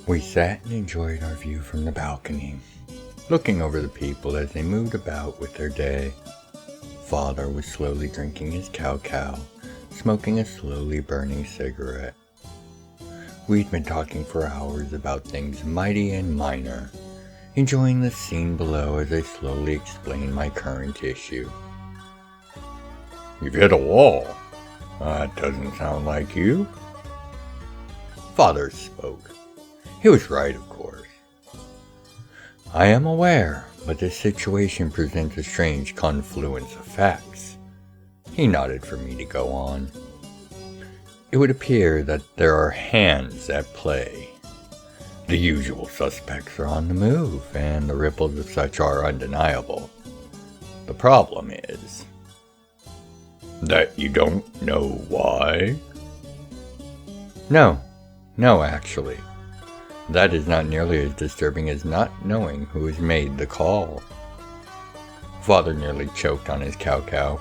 We sat and enjoyed our view from the balcony, looking over the people as they moved about with their day. Father was slowly drinking his cow, smoking a slowly burning cigarette. We'd been talking for hours about things mighty and minor, enjoying the scene below as I slowly explained my current issue. You've hit a wall. That doesn't sound like you. Father spoke. He was right, of course. I am aware, but this situation presents a strange confluence of facts. He nodded for me to go on. It would appear that there are hands at play. The usual suspects are on the move, and the ripples of such are undeniable. The problem is that you don't know why? No, actually. That is not nearly as disturbing as not knowing who has made the call. Father nearly choked on his cow.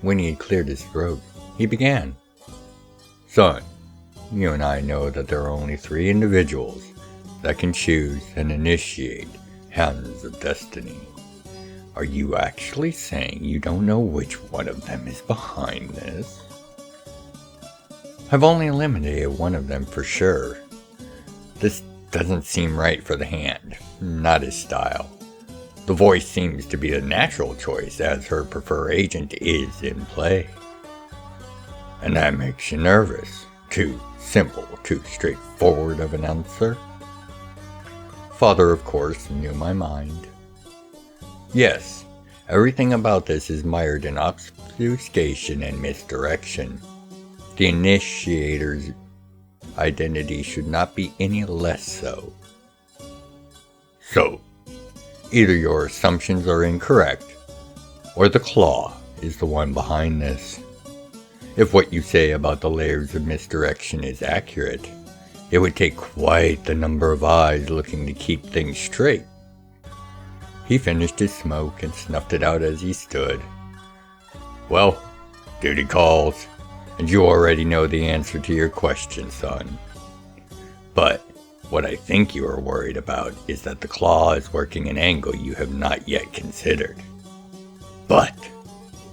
When he had cleared his throat, he began. Son, you and I know that there are only 3 individuals that can choose and initiate Hands of Destiny. Are you actually saying you don't know which one of them is behind this? I've only eliminated one of them for sure. This doesn't seem right for the hand, not his style. The voice seems to be a natural choice as her preferred agent is in play. And that makes you nervous. Too simple, too straightforward of an answer. Father, of course, knew my mind. Yes, everything about this is mired in obfuscation and misdirection. The initiator's identity should not be any less so. So, either your assumptions are incorrect, or the claw is the one behind this. If what you say about the layers of misdirection is accurate, it would take quite the number of eyes looking to keep things straight. He finished his smoke and snuffed it out as he stood. Well, duty calls, and you already know the answer to your question, son. But what I think you are worried about is that the claw is working an angle you have not yet considered. But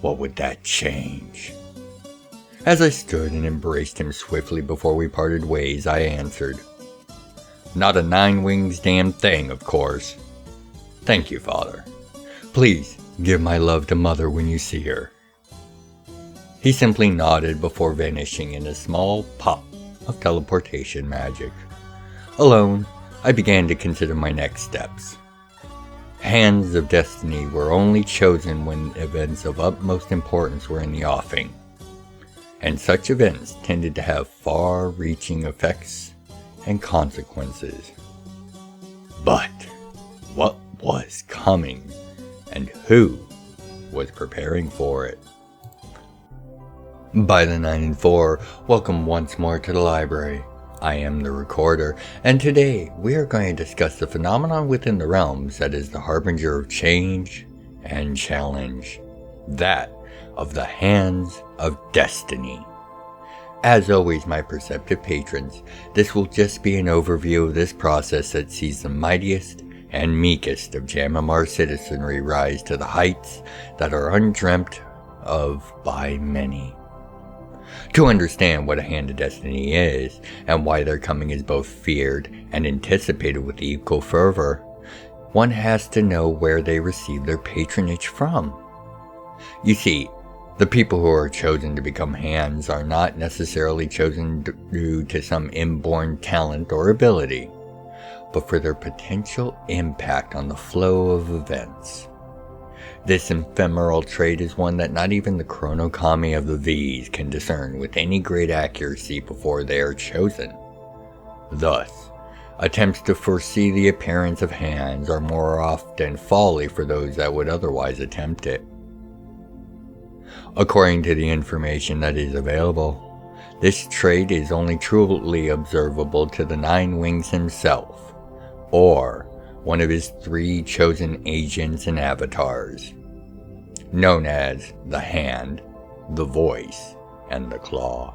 what would that change? As I stood and embraced him swiftly before we parted ways, I answered, Not a 9 wings damn thing, of course. Thank you, Father. Please give my love to Mother when you see her. He simply nodded before vanishing in a small pop of teleportation magic. Alone, I began to consider my next steps. Hands of Destiny were only chosen when events of utmost importance were in the offing, and such events tended to have far-reaching effects and consequences. But what was coming, and who was preparing for it? By the 9 and 4, welcome once more to the library. I am the recorder, and today we are going to discuss the phenomenon within the realms that is the harbinger of change and challenge, that of the Hands of Destiny. As always, my perceptive patrons, this will just be an overview of this process that sees the mightiest and meekest of Jamamar citizenry rise to the heights that are undreamt of by many. To understand what a Hand of Destiny is, and why their coming is both feared and anticipated with equal fervor, one has to know where they receive their patronage from. You see, the people who are chosen to become hands are not necessarily chosen due to some inborn talent or ability, but for their potential impact on the flow of events. This ephemeral trait is one that not even the chronokami of the V's can discern with any great accuracy before they are chosen. Thus, attempts to foresee the appearance of hands are more often folly for those that would otherwise attempt it. According to the information that is available, this trait is only truly observable to the 9 Wings himself, or one of his 3 chosen agents and avatars, known as the Hand, the Voice, and the Claw.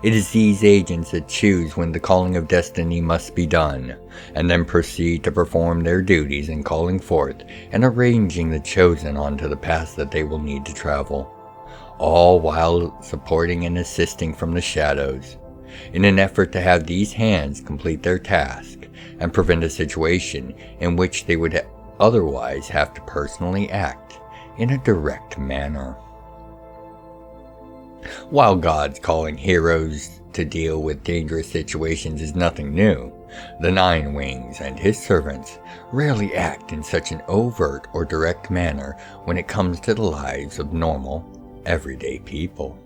It is these agents that choose when the calling of destiny must be done, and then proceed to perform their duties in calling forth and arranging the chosen onto the paths that they will need to travel, all while supporting and assisting from the shadows, in an effort to have these hands complete their task and prevent a situation in which they would otherwise have to personally act in a direct manner. While God's calling heroes to deal with dangerous situations is nothing new, the Nine Wings and his servants rarely act in such an overt or direct manner when it comes to the lives of normal, everyday people.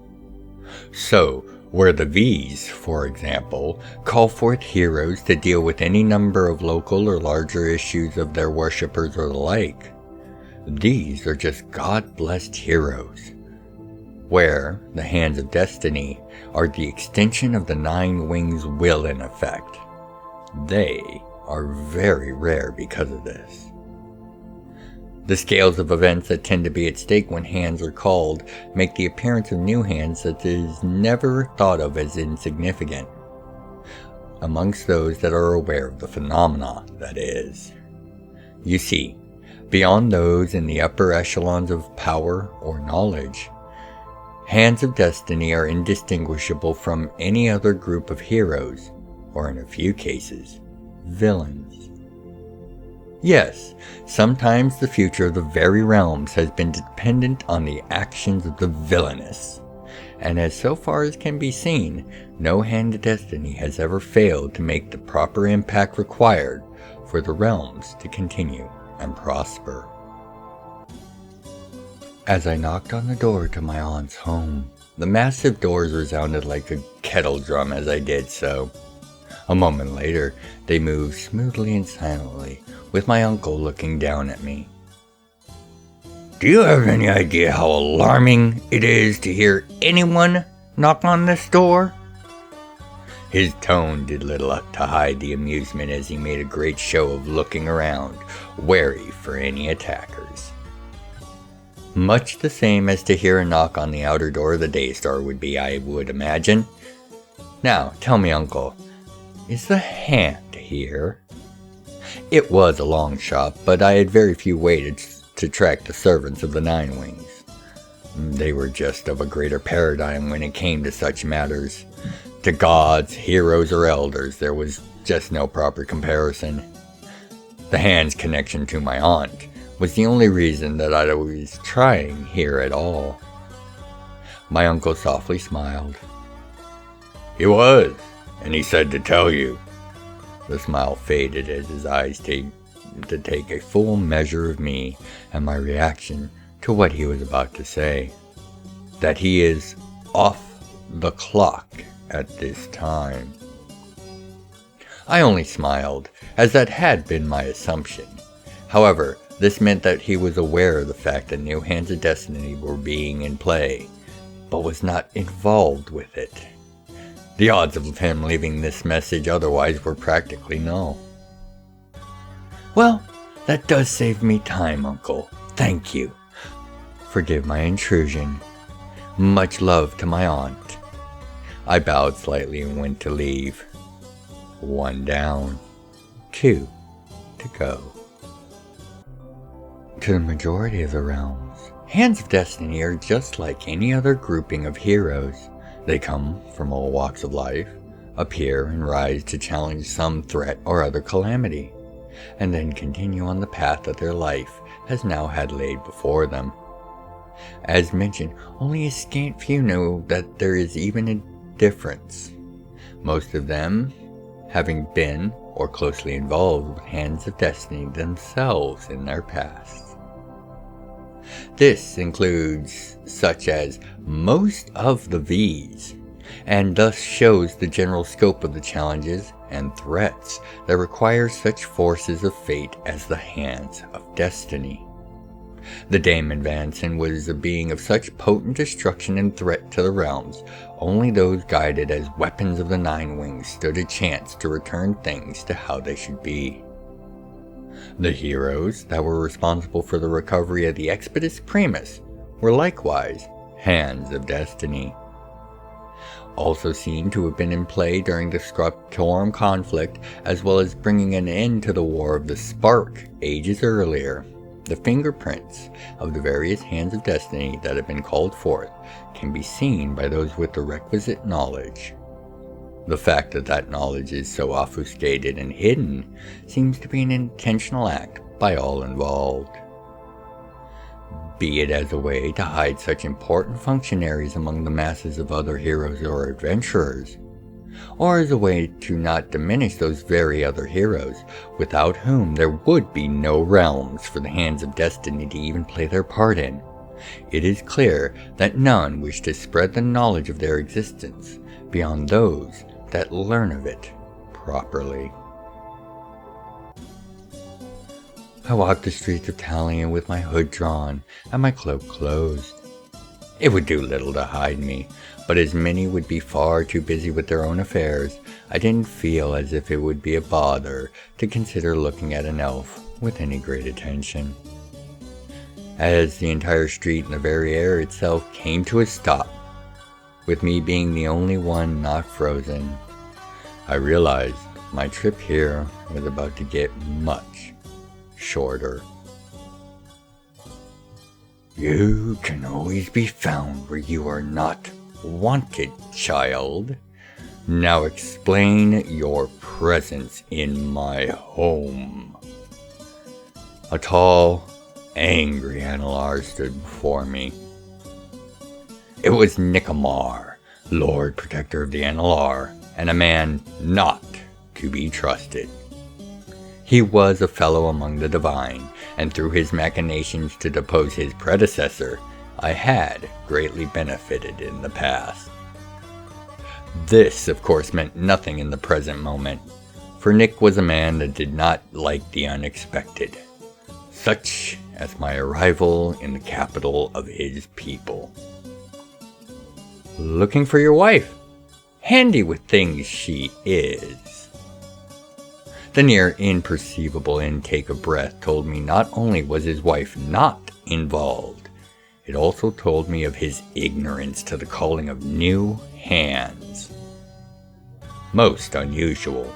So, where the V's, for example, call forth heroes to deal with any number of local or larger issues of their worshippers or the like, these are just God-blessed heroes. Where the hands of destiny are the extension of the Nine Wings' will in effect, they are very rare because of this. The scales of events that tend to be at stake when hands are called make the appearance of new hands that is never thought of as insignificant, amongst those that are aware of the phenomena, that is. You see, beyond those in the upper echelons of power or knowledge, hands of destiny are indistinguishable from any other group of heroes, or in a few cases, villains. Yes, sometimes the future of the very realms has been dependent on the actions of the villainous, and as so far as can be seen, no hand of destiny has ever failed to make the proper impact required for the realms to continue and prosper. As I knocked on the door to my aunt's home, the massive doors resounded like a kettle drum as I did so. A moment later, they moved smoothly and silently, with my uncle looking down at me. Do you have any idea how alarming it is to hear anyone knock on this door? His tone did little to hide the amusement as he made a great show of looking around, wary for any attackers. Much the same as to hear a knock on the outer door of the Daystar would be, I would imagine. Now, tell me, Uncle, is the hand here? It was a long shot, but I had very few ways to track the servants of the Nine Wings. They were just of a greater paradigm when it came to such matters. To gods, heroes, or elders, there was just no proper comparison. The hand's connection to my aunt was the only reason that I was trying here at all. My uncle softly smiled. He was, and he said to tell you. The smile faded as his eyes seemed to take a full measure of me and my reaction to what he was about to say. That he is off the clock at this time. I only smiled, as that had been my assumption. However, this meant that he was aware of the fact that new hands of destiny were being in play, but was not involved with it. The odds of him leaving this message otherwise were practically null. Well, that does save me time, Uncle. Thank you. Forgive my intrusion. Much love to my aunt. I bowed slightly and went to leave. 1 down, 2 to go. To the majority of the realms, hands of destiny are just like any other grouping of heroes. They come from all walks of life, appear and rise to challenge some threat or other calamity, and then continue on the path that their life has now had laid before them. As mentioned, only a scant few know that there is even a difference, most of them having been or closely involved with hands of destiny themselves in their past. This includes such as most of the V's, and thus shows the general scope of the challenges and threats that require such forces of fate as the hands of destiny. The Daemon Vanson was a being of such potent destruction and threat to the realms, only those guided as weapons of the Nine Wings stood a chance to return things to how they should be. The heroes that were responsible for the recovery of the Expedus Primus were likewise hands of destiny. also seem to have been in play during the Scriptorum conflict, as well as bringing an end to the War of the Spark ages earlier. The fingerprints of the various hands of destiny that have been called forth can be seen by those with the requisite knowledge. The fact that that knowledge is so obfuscated and hidden seems to be an intentional act by all involved. Be it as a way to hide such important functionaries among the masses of other heroes or adventurers, or as a way to not diminish those very other heroes, without whom there would be no realms for the hands of destiny to even play their part in. It is clear that none wish to spread the knowledge of their existence beyond those that learn of it properly. I walked the streets of Talion with my hood drawn and my cloak closed. It would do little to hide me, but as many would be far too busy with their own affairs, I didn't feel as if it would be a bother to consider looking at an elf with any great attention. As the entire street and the very air itself came to a stop, with me being the only one not frozen, I realized my trip here was about to get much shorter. You can always be found where you are not wanted, child. Now explain your presence in my home. A tall, angry Analar stood before me. It was Nikamar, Lord Protector of the Analar, and a man not to be trusted. He was a fellow among the divine, and through his machinations to depose his predecessor, I had greatly benefited in the past. This, of course, meant nothing in the present moment, for Nick was a man that did not like the unexpected, such as my arrival in the capital of his people. Looking for your wife. Handy with things she is. The near imperceivable intake of breath told me not only was his wife not involved, it also told me of his ignorance to the calling of new hands. Most unusual,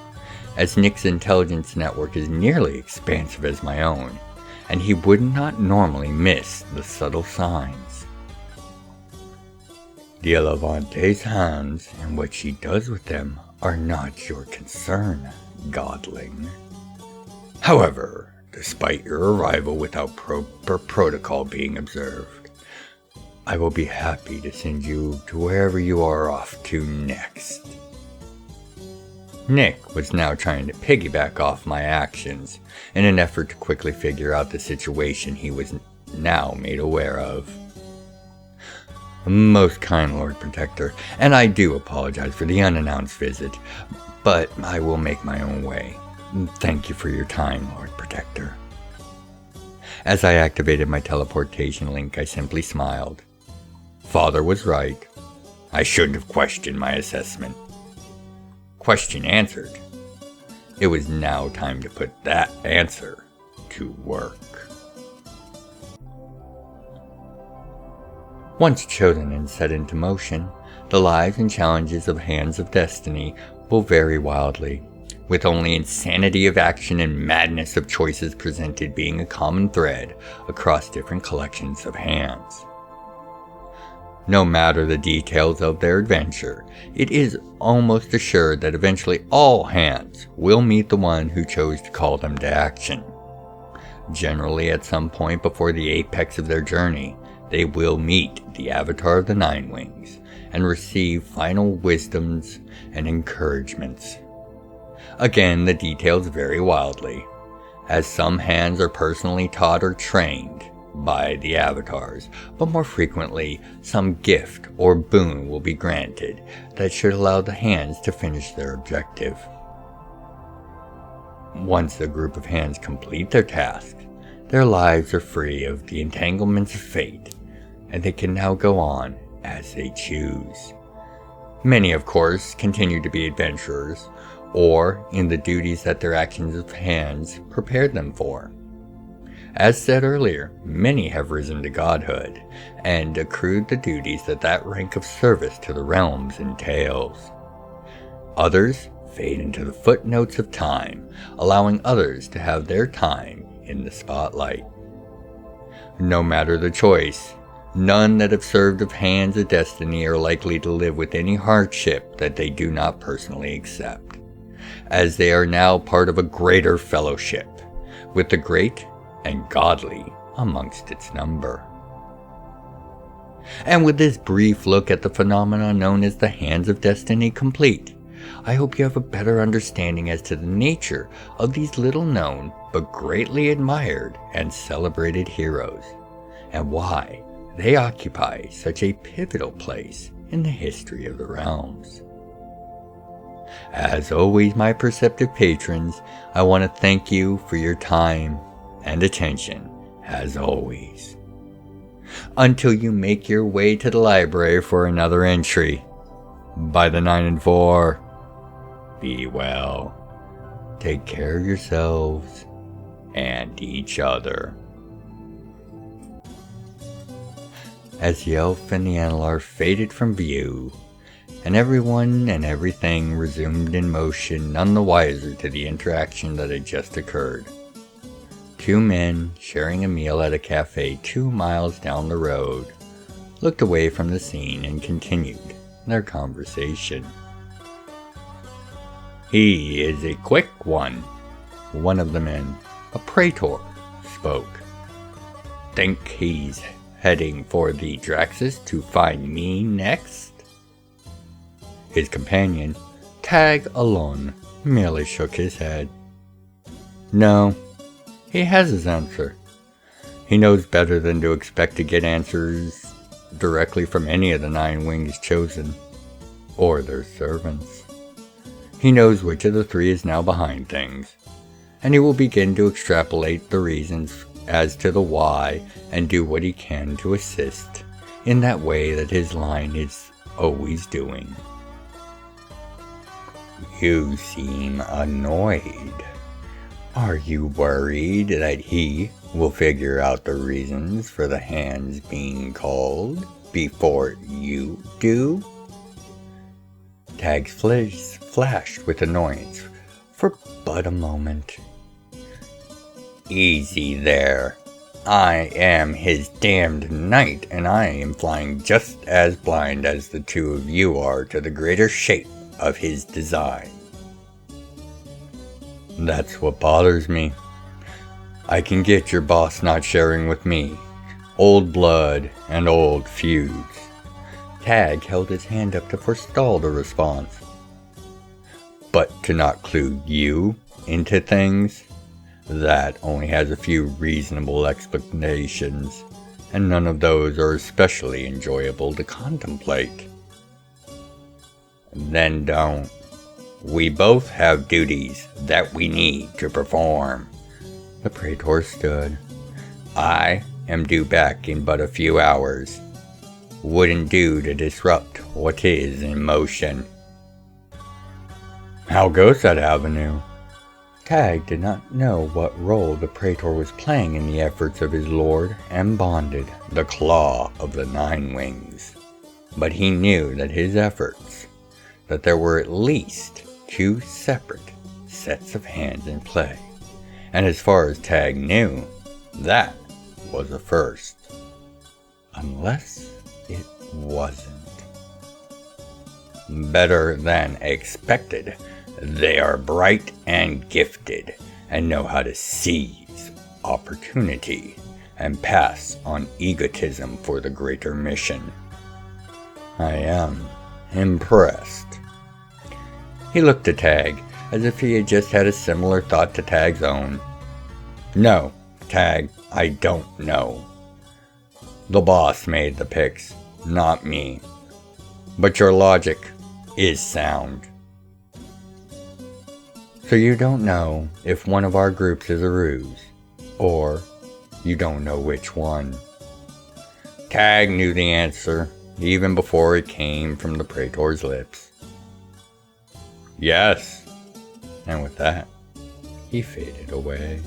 as Nick's intelligence network is nearly expansive as my own, and he would not normally miss the subtle signs. The Elevante's hands and what she does with them are not your concern, godling. However, despite your arrival without proper protocol being observed, I will be happy to send you to wherever you are off to next. Nick was now trying to piggyback off my actions in an effort to quickly figure out the situation he was now made aware of. Most kind Lord Protector, and I do apologize for the unannounced visit, but I will make my own way. Thank you for your time, Lord Protector. As I activated my teleportation link, I simply smiled. Father was right. I shouldn't have questioned my assessment. Question answered. It was now time to put that answer to work. Once chosen and set into motion, the lives and challenges of Hands of Destiny will vary wildly, with only insanity of action and madness of choices presented being a common thread across different collections of hands. No matter the details of their adventure, it is almost assured that eventually all hands will meet the one who chose to call them to action. Generally, at some point before the apex of their journey, they will meet the Avatar of the Nine Wings and receive final wisdoms and encouragements. Again, the details vary wildly, as some hands are personally taught or trained by the avatars, but more frequently, some gift or boon will be granted that should allow the hands to finish their objective. Once the group of hands complete their task, their lives are free of the entanglements of fate, and they can now go on as they choose. Many, of course, continue to be adventurers, or in the duties that their actions of hands prepared them for. As said earlier, many have risen to godhood and accrued the duties that rank of service to the realms entails. Others fade into the footnotes of time, allowing others to have their time in the spotlight. No matter the choice, none that have served of hands of destiny are likely to live with any hardship that they do not personally accept, as they are now part of a greater fellowship, with the great and godly amongst its number. And with this brief look at the phenomena known as the Hands of Destiny complete, I hope you have a better understanding as to the nature of these little known but greatly admired and celebrated heroes, and why they occupy such a pivotal place in the history of the realms. As always, my perceptive patrons, I want to thank you for your time and attention, as always. Until you make your way to the library for another entry, by the 9 and 4, be well, take care of yourselves and each other. As the elf and the Analar faded from view, and everyone and everything resumed in motion, none the wiser to the interaction that had just occurred. Two men sharing a meal at a cafe 2 miles down the road looked away from the scene and continued their conversation. "He is a quick one of the men, a praetor, spoke. "Think he's heading for the Draxus to find me next?" His companion, Tag Alon, merely shook his head. "No, he has his answer. He knows better than to expect to get answers directly from any of the 9 wings chosen, or their servants. He knows which of the 3 is now behind things, and he will begin to extrapolate the reasons as to the why and do what he can to assist in that way that his line is always doing." "You seem annoyed. Are you worried that he will figure out the reasons for the hands being called before you do?" Tag's face flashed with annoyance for but a moment. "Easy there. I am his damned knight, and I am flying just as blind as the 2 of you are to the greater shape of his design." "That's what bothers me. I can get your boss not sharing with me. Old blood and old feuds." Tag held his hand up to forestall the response. "But to not clue you into things? That only has a few reasonable explanations, and none of those are especially enjoyable to contemplate." "Then don't. We both have duties that we need to perform." The praetor stood. "I am due back in but a few hours. Wouldn't do to disrupt what is in motion." "How goes that avenue?" Tag did not know what role the praetor was playing in the efforts of his lord and bonded, the Claw of the 9 Wings. But he knew that his efforts, that there were at least 2 separate sets of hands in play, and as far as Tag knew, that was a first. Unless it wasn't. "Better than expected. They are bright and gifted, and know how to seize opportunity and pass on egotism for the greater mission. I am impressed." He looked at Tag as if he had just had a similar thought to Tag's own. "No, Tag, I don't know. The boss made the picks, not me. But your logic is sound." "So you don't know if one of our groups is a ruse, or you don't know which one?" Tag knew the answer, even before it came from the praetor's lips. "Yes." And with that, he faded away.